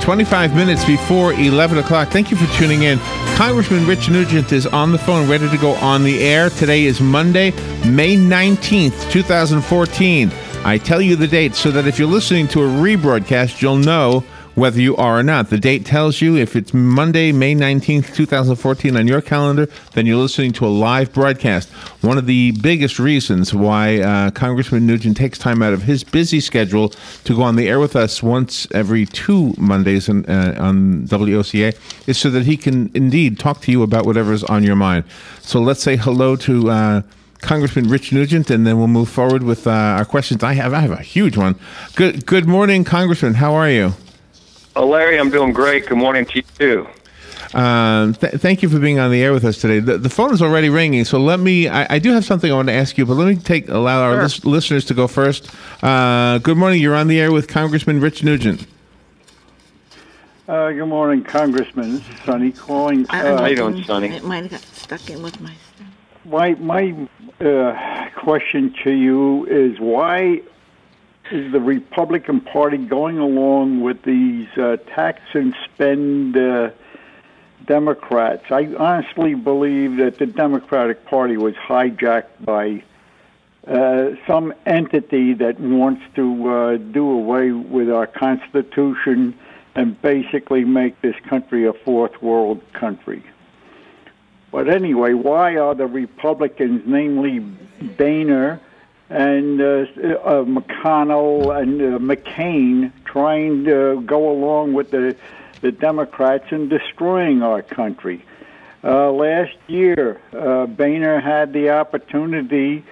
25 minutes before 11 o'clock. Thank you for tuning in. Congressman Rich Nugent is on the phone, ready to go on the air. Today is Monday, May 19th, 2014. I tell you the date so that if you're listening to a rebroadcast, you'll know whether you are or not. The date tells you if it's Monday, May 19th, 2014 on your calendar, then you're listening to a live broadcast. One of the biggest reasons why Congressman Nugent takes time out of his busy schedule to go on the air with us once every 2 Mondays on WOCA is so that he can indeed talk to you about whatever's on your mind. So let's say hello to Congressman Rich Nugent, and then we'll move forward with our questions. I have a huge one. Good morning, Congressman. How are you? Oh, Larry, I'm doing great. Good morning to you, too. Thank you for being on the air with us today. The phone is already ringing, so I do have something I want to ask you, but let me allow our listeners to go first. Good morning. You're on the air with Congressman Rich Nugent. Good morning, Congressman. This is Sonny calling. How you doing, Sonny? It might have got stuck in with my stuff. My question to you is, why is the Republican Party going along with these tax and spend Democrats? I honestly believe that the Democratic Party was hijacked by some entity that wants to do away with our Constitution and basically make this country a fourth world country. But anyway, why are the Republicans, namely Boehner and McConnell and McCain, trying to go along with the Democrats in destroying our country? Last year, Boehner had the opportunity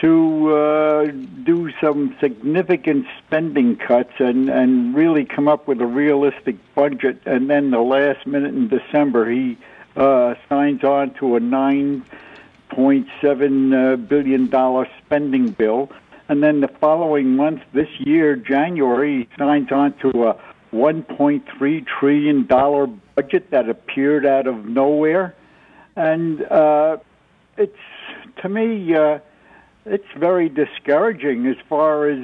to do some significant spending cuts and really come up with a realistic budget, and then the last minute in December, he signs on to a $9.7 billion spending bill. And then the following month, this year, January, he signs on to a $1.3 trillion budget that appeared out of nowhere. And it's, to me, it's very discouraging as far as,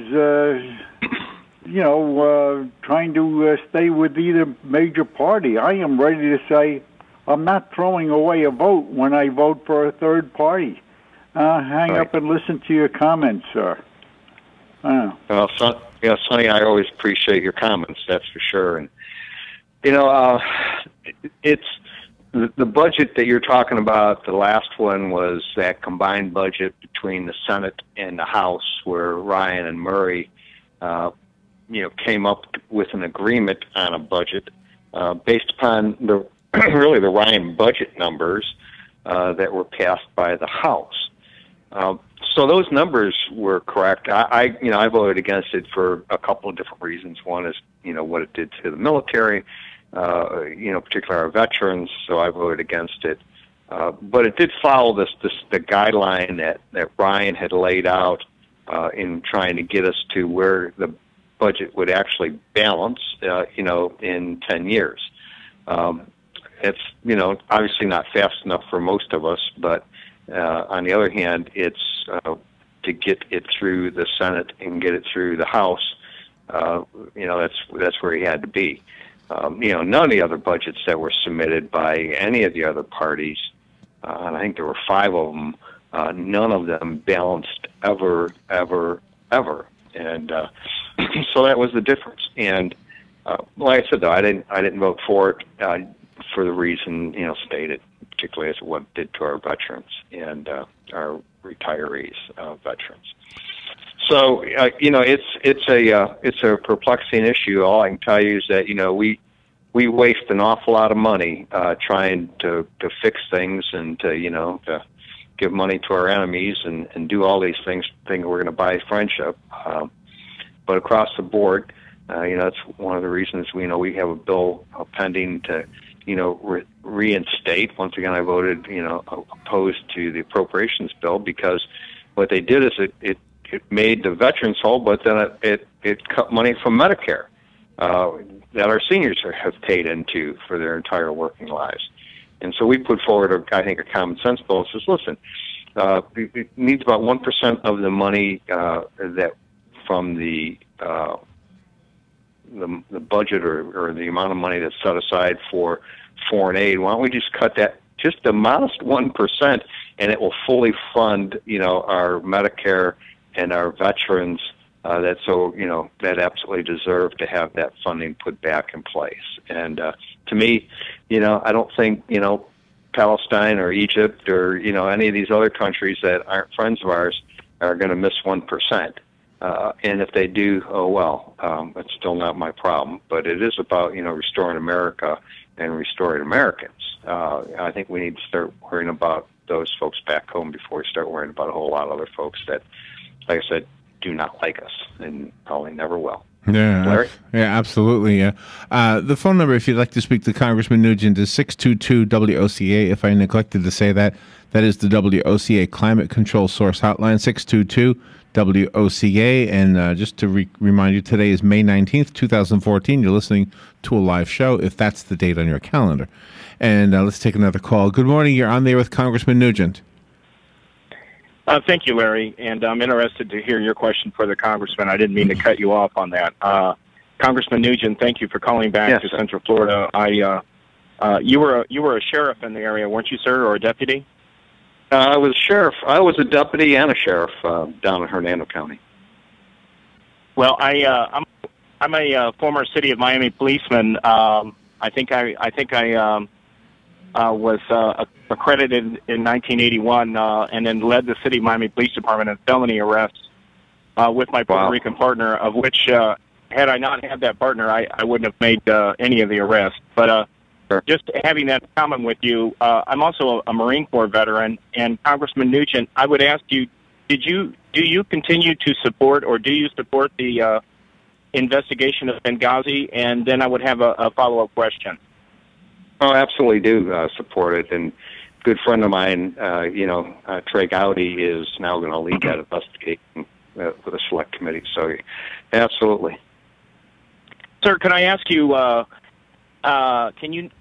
trying to stay with either major party. I am ready to say, I'm not throwing away a vote when I vote for a third party. Hang up and listen to your comments, sir. Well, Sonny, I always appreciate your comments, that's for sure. And, it's the budget that you're talking about, the last one was that combined budget between the Senate and the House, where Ryan and Murray, came up with an agreement on a budget based upon the Ryan budget numbers that were passed by the House. So those numbers were correct. I voted against it for a couple of different reasons. One is, what it did to the military, particularly our veterans. So I voted against it. But it did follow the guideline that Ryan had laid out in trying to get us to where the budget would actually balance, in 10 years. It's, obviously not fast enough for most of us, but on the other hand, it's to get it through the Senate and get it through the House. That's where he had to be. None of the other budgets that were submitted by any of the other parties, and I think there were 5 of them, none of them balanced ever. And so that was the difference. And like I said, though, I didn't vote for it for the reason stated, particularly as what it did to our veterans and our retirees, veterans. So it's a perplexing issue. All I can tell you is that we waste an awful lot of money trying to fix things and to give money to our enemies and do all these things thinking we're going to buy friendship. But across the board, that's one of the reasons we have a bill pending to reinstate. Once again, I voted opposed to the appropriations bill because what they did is it made the veterans whole, but then it cut money from Medicare that our seniors have paid into for their entire working lives. And so we put forward, I think, a common sense bill that says, listen, it needs about 1% of the money that from the the budget or the amount of money that's set aside for foreign aid. Why don't we just cut that just a modest 1%, and it will fully fund, our Medicare and our veterans that absolutely deserve to have that funding put back in place. And to me, I don't think Palestine or Egypt or any of these other countries that aren't friends of ours are going to miss 1%. And if they do, oh well, it's still not my problem. But it is about restoring America and restoring Americans. I think we need to start worrying about those folks back home before we start worrying about a whole lot of other folks that, like I said, do not like us and probably never will. Yeah, Larry? Yeah, absolutely. Yeah. The phone number, if you'd like to speak to Congressman Nugent, is 622-WOCA. If I neglected to say that, that is the WOCA Climate Control Source Hotline, 622-WOCA. And just to remind you, today is May 19th, 2014. You're listening to a live show, if that's the date on your calendar. And let's take another call. Good morning. You're on there with Congressman Nugent. Thank you, Larry, and I'm interested to hear your question for the Congressman. I didn't mean to cut you off on that. Congressman Nugent, thank you for calling back to Central Florida. You were a sheriff in the area, weren't you, sir, or a deputy? I was a sheriff. I was a deputy and a sheriff down in Hernando County. Well, I'm a former City of Miami policeman. I think I was accredited in 1981 and then led the City of Miami Police Department in felony arrests with my Puerto Rican partner, of which, had I not had that partner, I wouldn't have made any of the arrests. But just having that in common with you, I'm also a Marine Corps veteran, and Congressman Nugent, I would ask you, do you continue to support, or do you support the investigation of Benghazi? And then I would have a follow-up question. Oh, absolutely do support it. And a good friend of mine, Trey Gowdy, is now going to lead that investigation with a select committee. So, absolutely. Sir, can I ask you, can you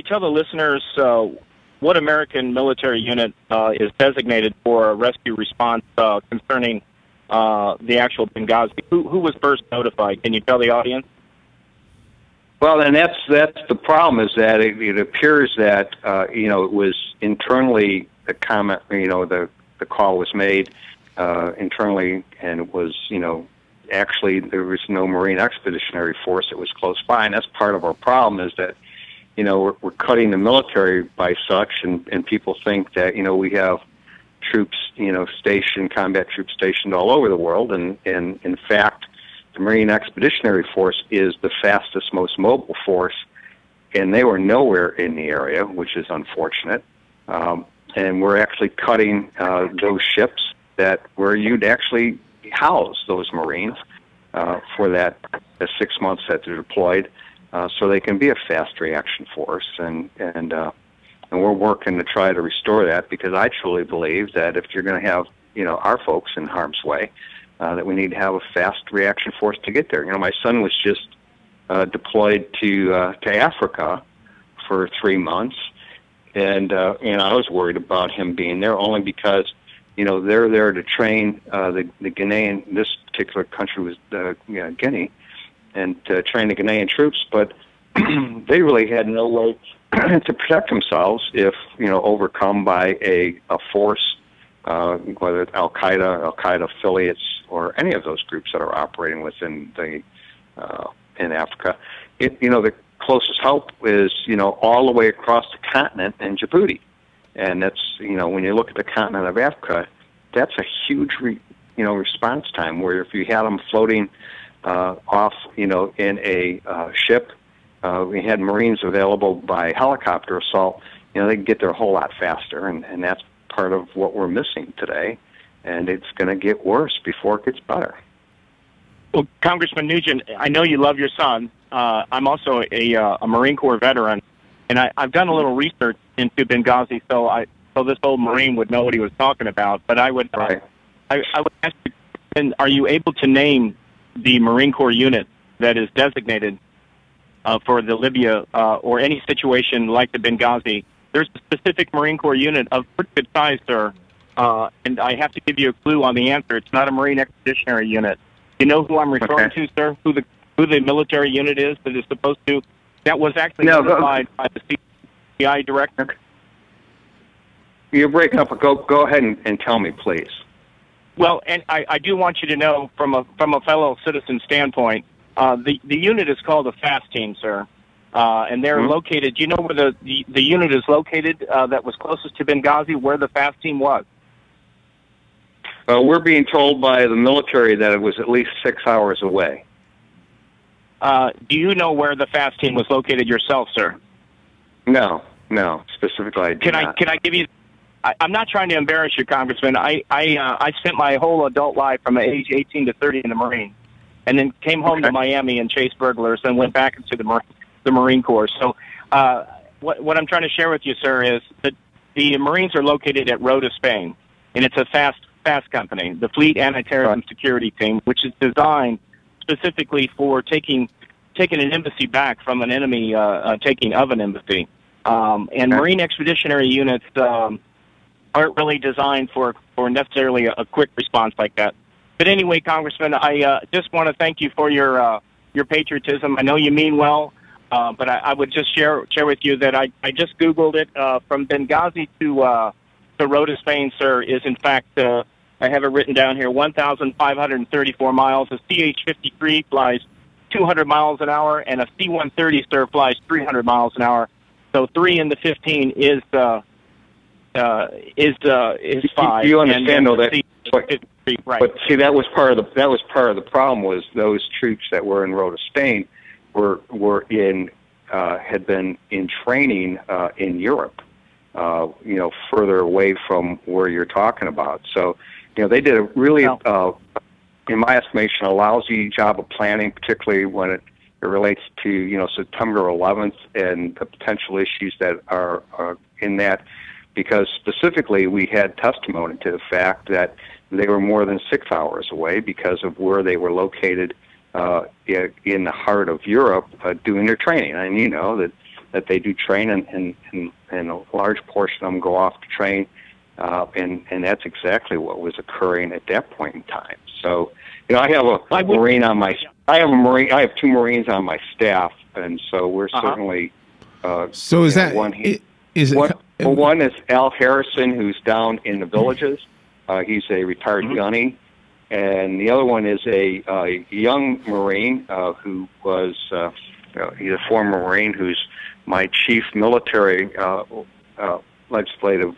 tell the listeners what American military unit is designated for a rescue response concerning the actual Benghazi? Who was first notified? Can you tell the audience? Well, and that's the problem, is that it appears that it was internally the comment, the call was made internally, and it was actually there was no Marine Expeditionary Force that was close by, and that's part of our problem, is that we're cutting the military by such, and people think that we have troops stationed, combat troops stationed all over the world, and in fact, the Marine Expeditionary Force is the fastest, most mobile force, and they were nowhere in the area, which is unfortunate. And we're actually cutting those ships where you'd actually house those Marines for the 6 months that they're deployed, so they can be a fast reaction force. And we're working to try to restore that, because I truly believe that if you're going to have our folks in harm's way, that we need to have a fast reaction force to get there. My son was just deployed to Africa for 3 months, and I was worried about him being there only because they're there to train the Ghanaian. This particular country was Guinea, and to train the Ghanaian troops, but they really had no way to protect themselves if overcome by a force, whether it's Al Qaeda affiliates, or any of those groups that are operating within in Africa. The closest help is all the way across the continent in Djibouti, and that's when you look at the continent of Africa, that's a huge response time. Where if you had them floating off in a ship, we had Marines available by helicopter assault. They can get there a whole lot faster, and that's part of what we're missing today. And it's going to get worse before it gets better. Well, Congressman Nugent, I know you love your son. I'm also a Marine Corps veteran, and I've done a little research into Benghazi, so this old Marine would know what he was talking about. But I would I would ask you, and are you able to name the Marine Corps unit that is designated for the Libya or any situation like the Benghazi? There's a specific Marine Corps unit of pretty good size, sir. And I have to give you a clue on the answer. It's not a Marine Expeditionary Unit. You know who I'm referring to, sir? Who who the military unit is that is supposed to? That was actually notified by the CI director. You're breaking up. Go ahead and tell me, please. Well, and I do want you to know from a fellow citizen standpoint, the unit is called a FAST team, sir, and they're located. Do you know where the unit is located that was closest to Benghazi? Where the FAST team was? We're being told by the military that it was at least 6 hours away. Do you know where the FAST team was located yourself, sir? No, specifically I do not. Can I give you? I'm not trying to embarrass you, Congressman. I spent my whole adult life from age 18 to 30 in the Marines, and then came home to Miami and chased burglars, and went back into the Marine Corps. So what I'm trying to share with you, sir, is that the Marines are located at Rota, Spain, and it's a FAST company, the Fleet Anti-Terrorism Security Team, which is designed specifically for taking an embassy back from an enemy taking of an embassy. And Marine expeditionary units aren't really designed for necessarily a quick response like that. But anyway, Congressman, I just want to thank you for your patriotism. I know you mean well, but I would just share with you that I just Googled it. From Benghazi to Rota, Spain, sir, is in fact, I have it written down here, 1,534 miles. A CH-53 flies 200 miles an hour, and a C-130, sir, flies 300 miles an hour. So 3 in the 15 is 5. You understand, though, that. Right. But see, that was part of the problem. Was those troops that were in Rota, Spain, had been in training in Europe, further away from where you're talking about. So, they did a really, in my estimation, a lousy job of planning, particularly when it relates to September 11th and the potential issues that are in that. Because specifically, we had testimony to the fact that they were more than 6 hours away because of where they were located in the heart of Europe doing their training. And you know that they do train, and a large portion of them go off to train, and that's exactly what was occurring at that point in time. So, I have a Marine on my. I have 2 Marines on my staff, and so we're certainly. So is that one? One is Al Harrison, who's down in the villages. He's a retired gunny. And the other one is a young Marine who was he's a former Marine who's my chief military legislative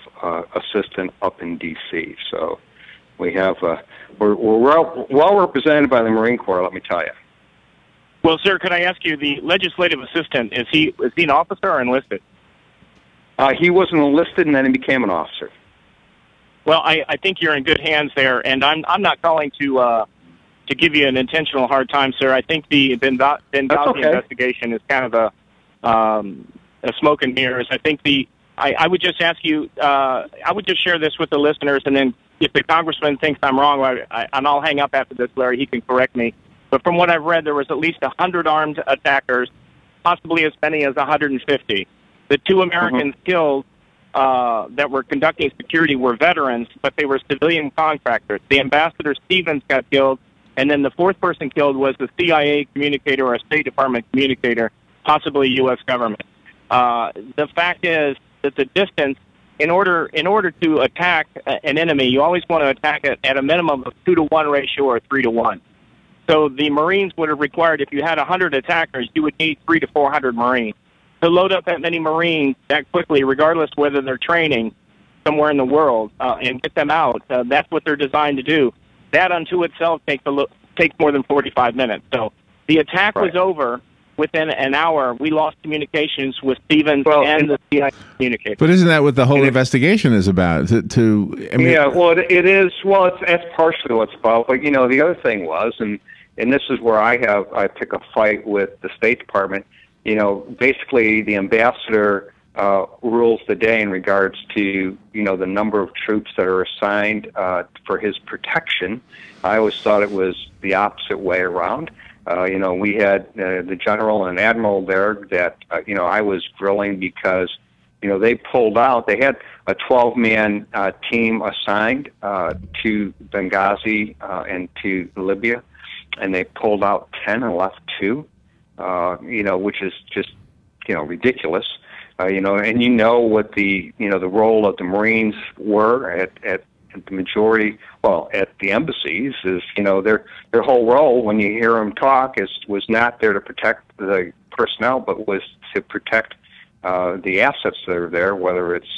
assistant up in D.C. So we have we're well represented by the Marine Corps, let me tell you. Well, sir, could I ask you, the legislative assistant, is he an officer or enlisted? He wasn't enlisted, and then he became an officer. Well, I think you're in good hands there, and I'm not calling to give you an intentional hard time, sir. I think the Benghazi investigation is kind of a smoke and mirrors. I think I would just ask you, I would just share this with the listeners, and then if the congressman thinks I'm wrong, and I'll hang up after this, Larry, he can correct me. But from what I've read, there was at least 100 armed attackers, possibly as many as 150. The 2 Americans killed that were conducting security were veterans, but they were civilian contractors. The Ambassador Stevens got killed, and then the 4th person killed was the CIA communicator or a State Department communicator, possibly U.S. government. The fact is that the distance, in order to attack an enemy, you always want to attack it at a minimum of 2-to-1 ratio or 3-to-1. So the Marines would have required, if you had 100 attackers, you would need 300 to 400 Marines. To load up that many Marines that quickly, regardless whether they're training somewhere in the world, and get them out, that's what they're designed to do. That unto itself takes more than 45 minutes. So the attack was over within an hour. We lost communications with Stevens and the CIA communicator. But isn't that what the whole investigation is about? Yeah, well, it is. Well, that's partially what it's about. But the other thing was, and this is where I pick a fight with the State Department. Basically the ambassador rules the day in regards to, the number of troops that are assigned for his protection. I always thought it was the opposite way around. We had the general and admiral there that, I was grilling because, they pulled out. They had a 12-man team assigned to Benghazi and to Libya. and they pulled out 10 and left 2, which is just, ridiculous. And what the role of the Marines were at the majority, at the embassies is, their whole role when you hear them talk was not there to protect the personnel, but was to protect the assets that are there, whether it's,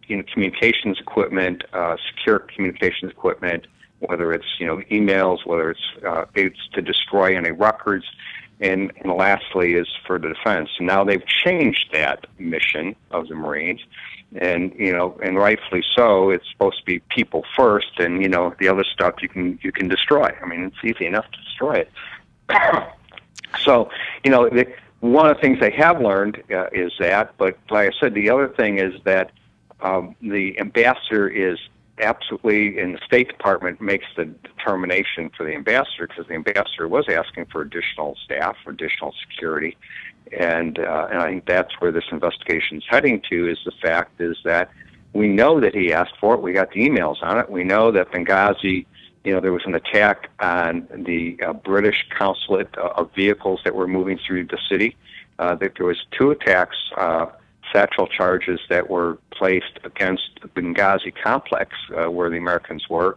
communications equipment, secure communications equipment, whether it's, emails, whether it's to destroy any records, and lastly is for the defense. And now they've changed that mission of the Marines, and rightfully so. It's supposed to be people first, and the other stuff you can destroy. I mean, it's easy enough to destroy it. So one of the things they have learned is that, but like I said, the other thing is that the ambassador is absolutely, and the State Department makes the determination for the ambassador, because the ambassador was asking for additional staff, for additional security, and I think that's where this investigation is heading to. Is the fact is that we know that he asked for it. We got the emails on it. We know that Benghazi, there was an attack on the British consulate of vehicles that were moving through the city. That there was 2 attacks, satchel charges that were placed against the Benghazi complex where the Americans were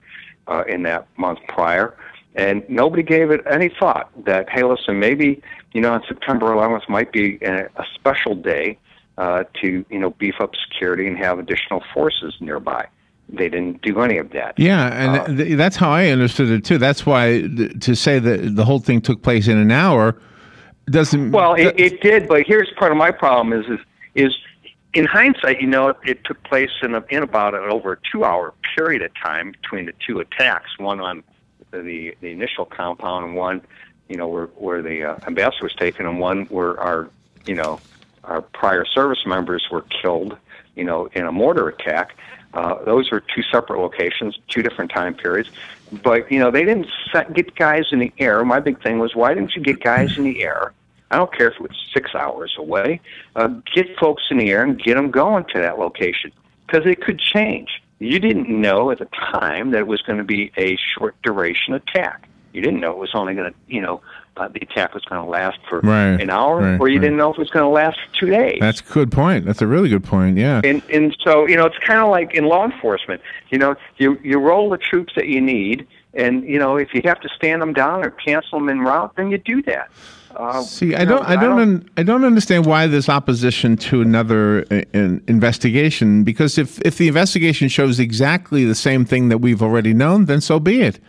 in that month prior. And nobody gave it any thought that, hey, listen, maybe, on September 11th might be a special day to, beef up security and have additional forces nearby. They didn't do any of that. Yeah, and that's how I understood it, too. That's why to say that the whole thing took place in an hour doesn't... Well, it did, but here's part of my problem is in hindsight, it took place in about over a 2-hour period of time between the 2 attacks, one on the initial compound, and one, where the ambassador was taken, and one where our prior service members were killed, in a mortar attack. Those were 2 separate locations, 2 different time periods. But, they didn't get guys in the air. My big thing was, why didn't you get guys in the air? I don't care if it was 6 hours away. Get folks in the air and get them going to that location, because it could change. You didn't know at the time that it was going to be a short duration attack. You didn't know it was only going to, the attack was going to last for an hour, or you didn't know if it was going to last for 2 days. That's a good point. That's a really good point, yeah. And so, it's kind of like in law enforcement. You roll the troops that you need, and, if you have to stand them down or cancel them en route, then you do that. See, I don't understand why there's opposition to another investigation, because if the investigation shows exactly the same thing that we've already known, then so be it.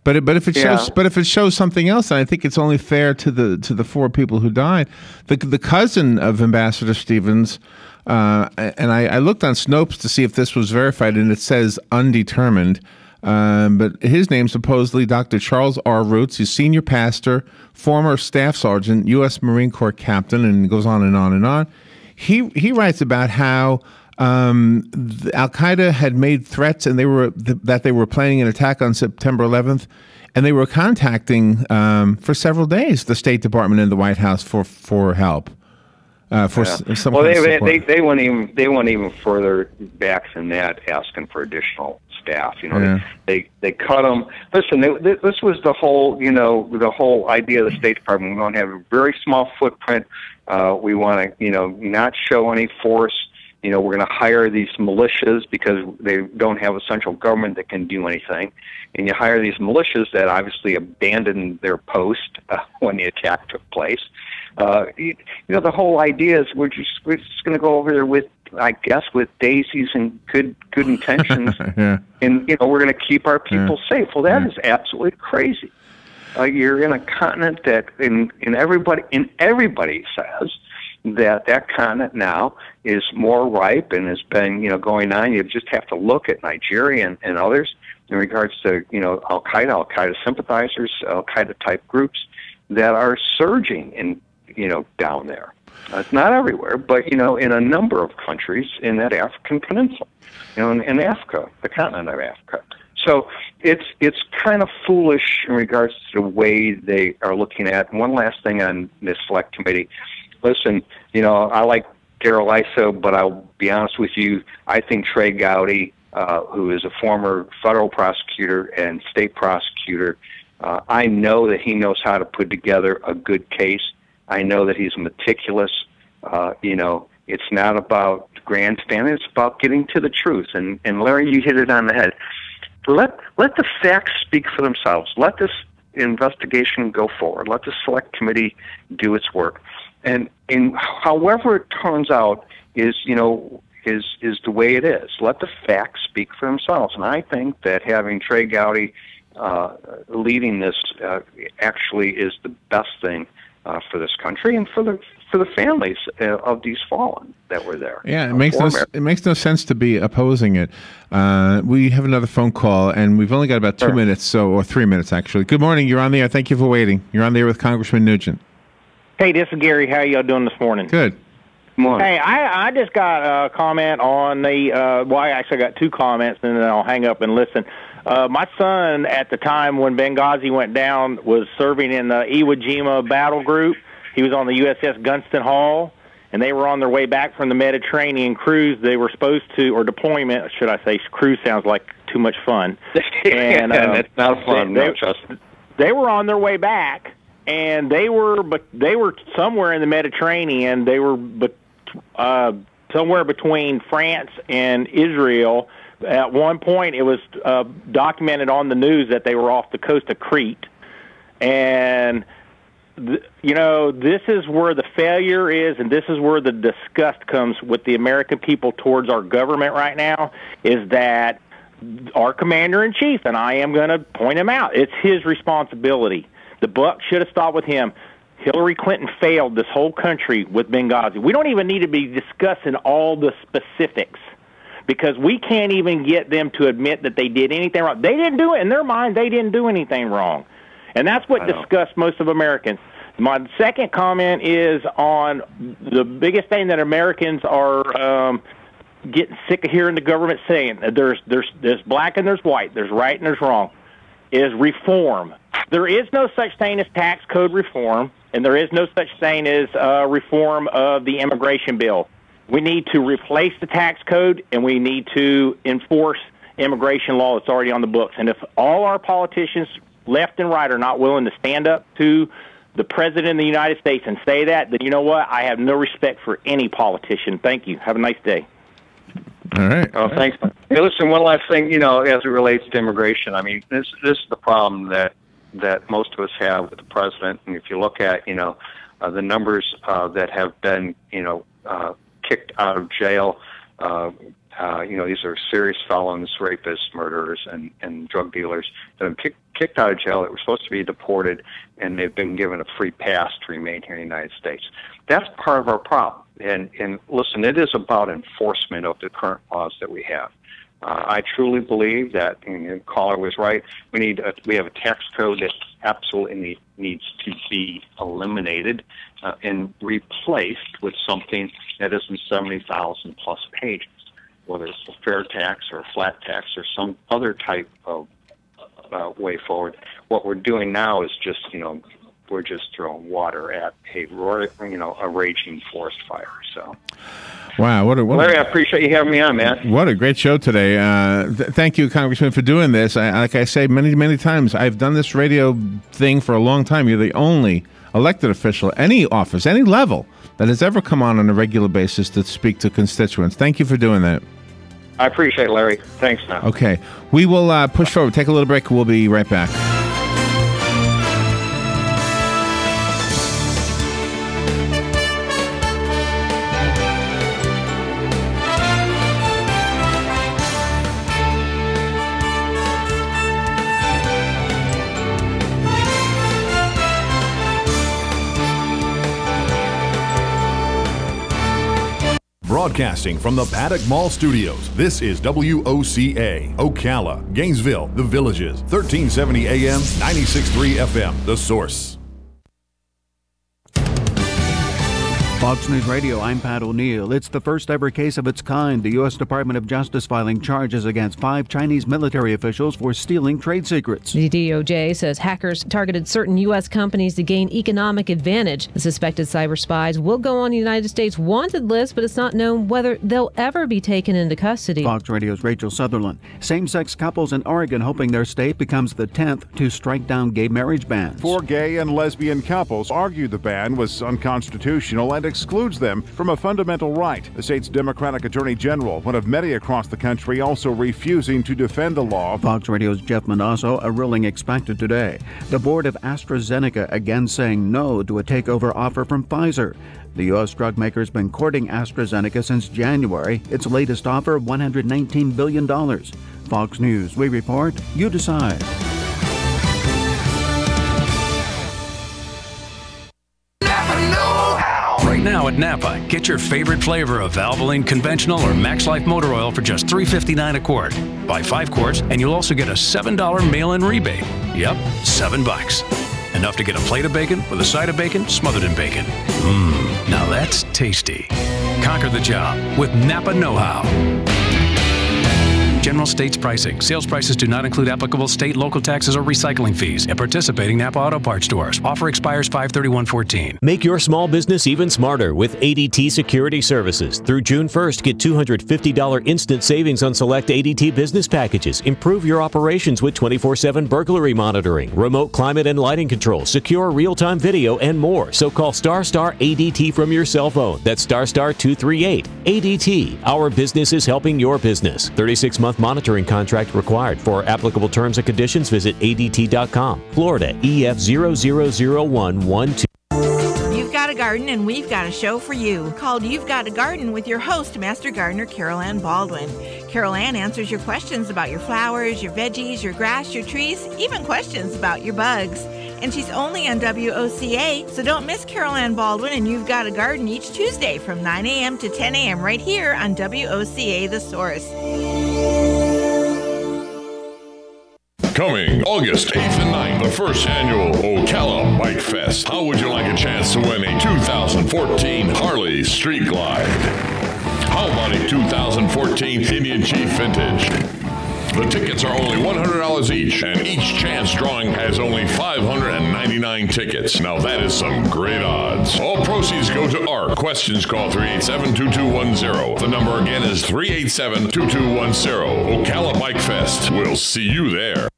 But if it shows something else, then I think it's only fair to the 4 people who died. The cousin of Ambassador Stevens, and I looked on Snopes to see if this was verified, and it says undetermined. But his name supposedly Dr. Charles R. Roots. He's senior pastor, former staff sergeant, U.S. Marine Corps captain, and it goes on and on and on. He writes about how Al-Qaeda had made threats, and that they were planning an attack on September 11th, and they were contacting for several days the State Department and the White House for help. Some they went even further back than that, asking for additional staff. They cut them. Listen, this was the whole idea of the State Department. We want to have a very small footprint. We want to not show any force. We're going to hire these militias because they don't have a central government that can do anything. And you hire these militias that obviously abandoned their post when the attack took place. The whole idea is we're just going to go over there with, I guess, with daisies and good intentions, yeah. And we're going to keep our people safe. Well, that is absolutely crazy. You're in a continent that, and everybody says that continent now is more ripe and has been going on. You just have to look at Nigeria and others in regards to Al-Qaeda sympathizers, Al-Qaeda type groups that are surging in down there. It's not everywhere, but in a number of countries in that African peninsula, in Africa, the continent of Africa. So it's kind of foolish in regards to the way they are looking at. One last thing on this select committee. Listen, I like Darrell Issa, but I'll be honest with you. I think Trey Gowdy who is a former federal prosecutor and state prosecutor. I know that he knows how to put together a good case. I know that he's meticulous. It's not about grandstanding. It's about getting to the truth. And Larry, you hit it on the head. Let the facts speak for themselves. Let this investigation go forward. Let the select committee do its work. And however it turns out is the way it is. Let the facts speak for themselves. And I think that having Trey Gowdy leading this actually is the best thing for this country and for the families of these fallen that were there. Yeah, it makes no sense to be opposing it. We have another phone call, and we've only got about 2 minutes, or 3 minutes actually. Good morning. You're on the air. Thank you for waiting. You're on the air with Congressman Nugent. Hey, this is Gary. How y'all doing this morning? Good. Morning. Hey, I just got a comment on the. I actually got two comments, and then I'll hang up and listen. My son, at the time when Benghazi went down, was serving in the Iwo Jima battle group. He was on the USS Gunston Hall, and they were on their way back from the Mediterranean cruise. They were supposed to, or deployment, should I say? Cruise sounds like too much fun. And it's not fun. They were on their way back, and they were somewhere in the Mediterranean. They were somewhere between France and Israel. At one point, it was documented on the news that they were off the coast of Crete. And, this is where the failure is, and this is where the disgust comes with the American people towards our government right now, is that our commander-in-chief, and I am going to point him out, it's his responsibility. The buck should have stopped with him. Hillary Clinton failed this whole country with Benghazi. We don't even need to be discussing all the specifics, because we can't even get them to admit that they did anything wrong. They didn't do it. In their mind, they didn't do anything wrong. And that's what disgusts most of Americans. My second comment is on the biggest thing that Americans are getting sick of hearing the government saying. There's black and there's white. There's right and there's wrong. Is reform. There is no such thing as tax code reform, and there is no such thing as reform of the immigration bill. We need to replace the tax code, and we need to enforce immigration law that's already on the books. And if all our politicians, left and right, are not willing to stand up to the President of the United States and say that, then you know what? I have no respect for any politician. Thank you. Have a nice day. All right. Oh, thanks. Hey, listen, one last thing, as it relates to immigration. I mean, this is the problem that most of us have with the president. And if you look at, the numbers that have been, kicked out of jail, these are serious felons, rapists, murderers, and drug dealers that have been kicked out of jail that were supposed to be deported, and they've been given a free pass to remain here in the United States. That's part of our problem. And listen, it is about enforcement of the current laws that we have. I truly believe that, and the caller was right, we have a tax code that absolutely needs to be eliminated and replaced with something that isn't 70,000 plus pages, whether it's a fair tax or a flat tax or some other type of way forward. What we're doing now is just, we're just throwing water at a raging forest fire. So, wow, Larry, I appreciate you having me on, man. What a great show today. Thank you, Congressman, for doing this. Like I say many, many times, I've done this radio thing for a long time. You're the only elected official, any office, any level, that has ever come on a regular basis to speak to constituents. Thank you for doing that. I appreciate it, Larry. Thanks now. Okay. We will push forward. Take a little break. We'll be right back. Broadcasting from the Paddock Mall Studios, this is WOCA, Ocala, Gainesville, The Villages, 1370 AM, 96.3 FM, The Source. Fox News Radio, I'm Pat O'Neill. It's the first ever case of its kind. The U.S. Department of Justice filing charges against 5 Chinese military officials for stealing trade secrets. The DOJ says hackers targeted certain U.S. companies to gain economic advantage. The suspected cyber spies will go on the United States wanted list, but it's not known whether they'll ever be taken into custody. Fox Radio's Rachel Sutherland. Same-sex couples in Oregon hoping their state becomes the 10th to strike down gay marriage bans. 4 gay and lesbian couples argued the ban was unconstitutional and excludes them from a fundamental right. The state's Democratic Attorney General, one of many across the country, also refusing to defend the law. Fox Radio's Jeff Manasso, a ruling expected today. The board of AstraZeneca again saying no to a takeover offer from Pfizer. The U.S. drug maker's been courting AstraZeneca since January. Its latest offer, $119 billion. Fox News, we report, you decide. Right now at Napa, get your favorite flavor of Valvoline Conventional or Max Life Motor Oil for just $3.59 a quart. Buy 5 quarts and you'll also get a $7 mail-in rebate. Yep, $7. Enough to get a plate of bacon with a side of bacon smothered in bacon. Now that's tasty. Conquer the job with Napa Know-How. General states pricing. Sales prices do not include applicable state, local taxes, or recycling fees at participating Napa Auto Parts stores. Offer expires 5/31/14. Make your small business even smarter with ADT Security Services. Through June 1st, get $250 instant savings on select ADT business packages. Improve your operations with 24/7 burglary monitoring, remote climate and lighting control, secure real-time video, and more. So call ** ADT from your cell phone. That's ** 238. ADT. Our business is helping your business. 36-month monitoring contract required. For applicable terms and conditions, visit ADT.com. Florida EF0001112. You've got a garden and we've got a show for you called You've Got a Garden with your host, Master Gardener Carol Ann Baldwin. Carol Ann answers your questions about your flowers, your veggies, your grass, your trees, even questions about your bugs. And she's only on WOCA, so don't miss Carol Ann Baldwin and You've Got a Garden each Tuesday from 9 a.m. to 10 a.m. right here on WOCA The Source. Coming August 8th and 9th, the first annual Ocala Bike Fest. How would you like a chance to win a 2014 Harley Street Glide? How about a 2014 Indian Chief Vintage? The tickets are only $100 each, and each chance drawing has only 599 tickets. Now that is some great odds. All proceeds go to ARC. Questions, call 387-2210. The number again is 387-2210. Ocala Bike Fest. We'll see you there.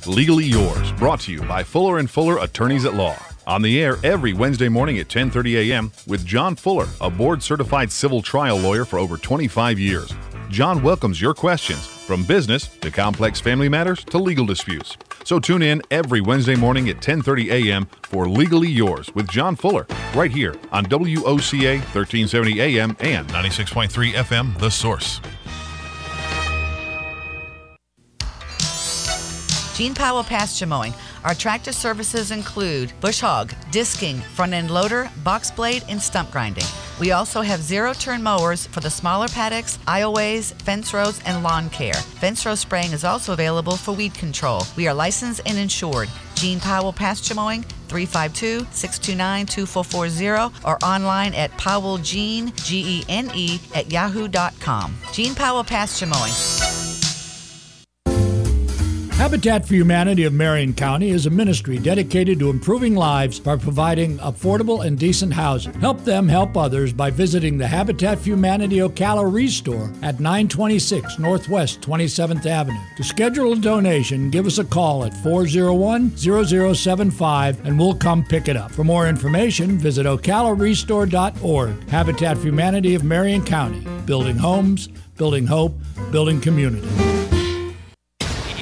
Legally Yours, brought to you by Fuller & Fuller Attorneys at Law. On the air every Wednesday morning at 10:30 a.m. with John Fuller, a board-certified civil trial lawyer for over 25 years. John welcomes your questions, from business to complex family matters to legal disputes. So tune in every Wednesday morning at 10:30 a.m. for Legally Yours with John Fuller, right here on WOCA 1370 AM and 96.3 FM, The Source. Gene Powell Pasture Mowing. Our tractor services include bush hog, disking, front end loader, box blade, and stump grinding. We also have zero-turn mowers for the smaller paddocks, aisleways, fence rows, and lawn care. Fence row spraying is also available for weed control. We are licensed and insured. Gene Powell Pasture Mowing, 352-629-2440, or online at powellgene, Gene, at yahoo.com. Gene Powell Pasture Mowing. Habitat for Humanity of Marion County is a ministry dedicated to improving lives by providing affordable and decent housing. Help them help others by visiting the Habitat for Humanity Ocala Restore at 926 Northwest 27th Avenue. To schedule a donation, give us a call at 401-0075 and we'll come pick it up. For more information, visit ocalarestore.org. Habitat for Humanity of Marion County. Building homes, building hope, building community.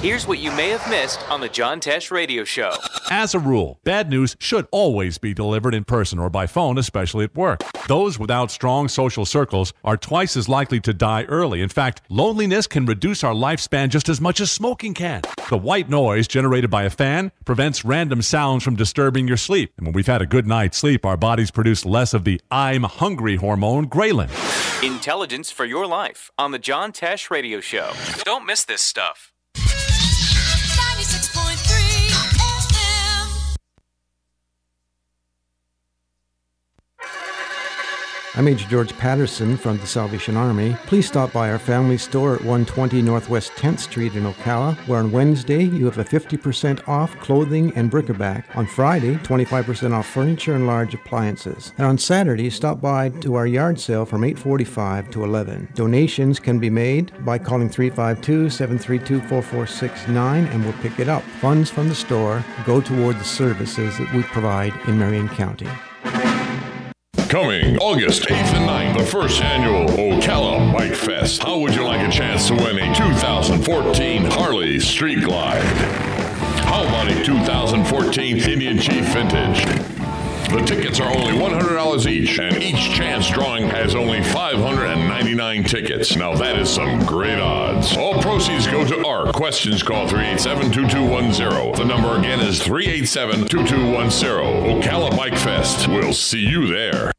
Here's what you may have missed on the John Tesh Radio Show. As a rule, bad news should always be delivered in person or by phone, especially at work. Those without strong social circles are twice as likely to die early. In fact, loneliness can reduce our lifespan just as much as smoking can. The white noise generated by a fan prevents random sounds from disturbing your sleep. And when we've had a good night's sleep, our bodies produce less of the I'm hungry hormone, ghrelin. Intelligence for your life on the John Tesh Radio Show. Don't miss this stuff. I'm Major George Patterson from the Salvation Army. Please stop by our family store at 120 Northwest 10th Street in Ocala, where on Wednesday you have a 50% off clothing and bric-a-brac. On Friday, 25% off furniture and large appliances. And on Saturday, stop by to our yard sale from 8:45 to 11. Donations can be made by calling 352-732-4469 and we'll pick it up. Funds from the store go toward the services that we provide in Marion County. Coming August 8th and 9th, the first annual Ocala Bike Fest. How would you like a chance to win a 2014 Harley Street Glide? How about a 2014 Indian Chief Vintage? The tickets are only $100 each, and each chance drawing has only 599 tickets. Now that is some great odds. All proceeds go to ARC. Questions, call 387-2210. The number again is 387-2210. Ocala Bike Fest. We'll see you there.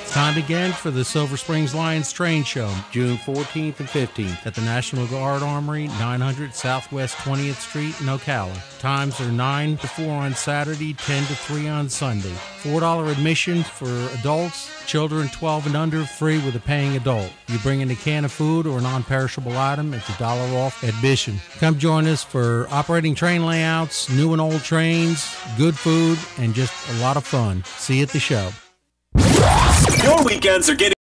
Time again for the Silver Springs Lions Train Show, June 14th and 15th at the National Guard Armory, 900 Southwest 20th Street in Ocala. Times are 9 to 4 on Saturday, 10 to 3 on Sunday. $4 admission for adults, children 12 and under, free with a paying adult. You bring in a can of food or a non-perishable item, it's $1 off admission. Come join us for operating train layouts, new and old trains, good food, and just a lot of fun. See you at the show. Your weekends are getting